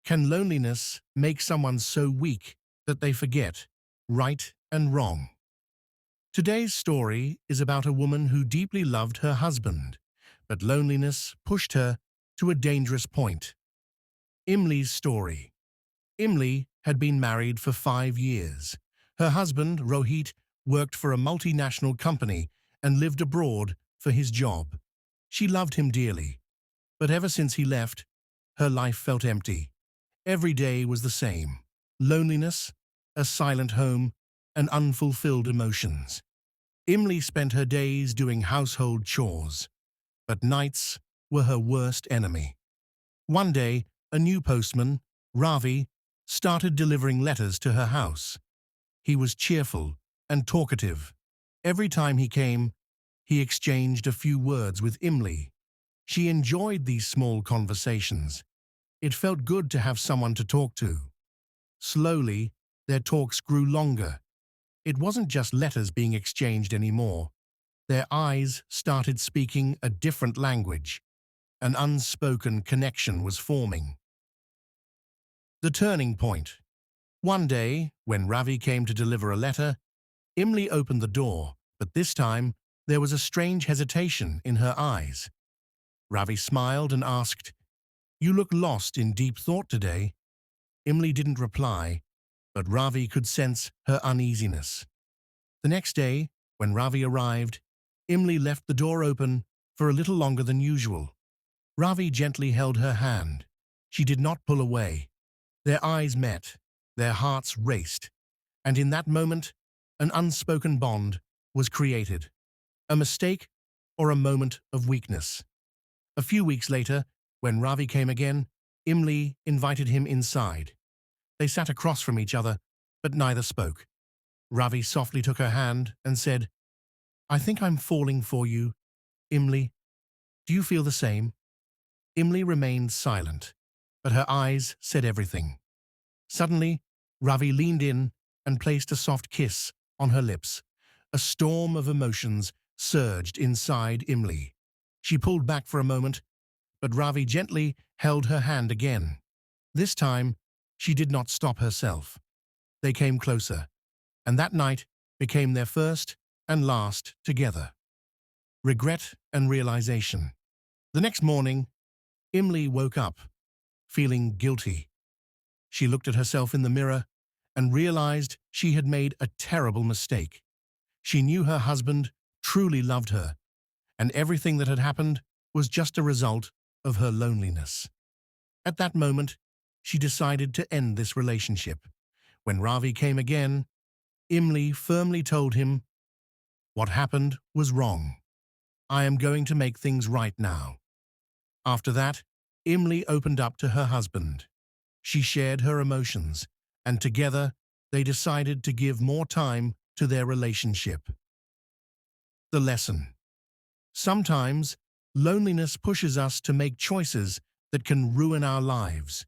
Can loneliness make someone so weak that they forget right and wrong? Today's story is about a woman who deeply loved her husband, but loneliness pushed her to a dangerous point. Imli's story. Imli had been married for 5 years. Her husband, Rohit, worked for a multinational company and lived abroad for his job. She loved him dearly, but ever since he left, her life felt empty. Every day was the same: loneliness, a silent home, and unfulfilled emotions. Imli spent her days doing household chores, but nights were her worst enemy. One day, a new postman, Ravi, started delivering letters to her house. He was cheerful and talkative. Every time he came, he exchanged a few words with Imli. She enjoyed these small conversations. It felt good to have someone to talk to. Slowly, their talks grew longer. It wasn't just letters being exchanged anymore. Their eyes started speaking a different language. An unspoken connection was forming. The turning point. One day, when Ravi came to deliver a letter, Imli opened the door, but this time there was a strange hesitation in her eyes. Ravi smiled and asked, "You look lost in deep thought today." Imli didn't reply, but Ravi could sense her uneasiness. The next day, when Ravi arrived, Imli left the door open for a little longer than usual. Ravi gently held her hand. She did not pull away. Their eyes met, their hearts raced, and in that moment, an unspoken bond was created. A mistake or a moment of weakness. A few weeks later, when Ravi came again, Imli invited him inside. They sat across from each other, but neither spoke. Ravi softly took her hand and said, "I think I'm falling for you, Imli. Do you feel the same?" Imli remained silent, but her eyes said everything. Suddenly, Ravi leaned in and placed a soft kiss on her lips. A storm of emotions surged inside Imli. She pulled back for a moment, but Ravi gently held her hand again. This time, she did not stop herself. They came closer, and that night became their first and last together. Regret and realization. The next morning, Imli woke up, feeling guilty. She looked at herself in the mirror and realized she had made a terrible mistake. She knew her husband truly loved her, and everything that had happened was just a result of her loneliness. At that moment, she decided to end this relationship. When Ravi came again, Imli firmly told him, "What happened was wrong. I am going to make things right now." After that, Imli opened up to her husband. She shared her emotions, and together they decided to give more time to their relationship. The lesson. Sometimes, loneliness pushes us to make choices that can ruin our lives.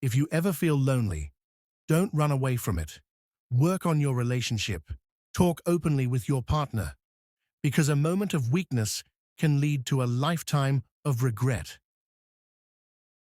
If you ever feel lonely, don't run away from it. Work on your relationship. Talk openly with your partner, because a moment of weakness can lead to a lifetime of regret.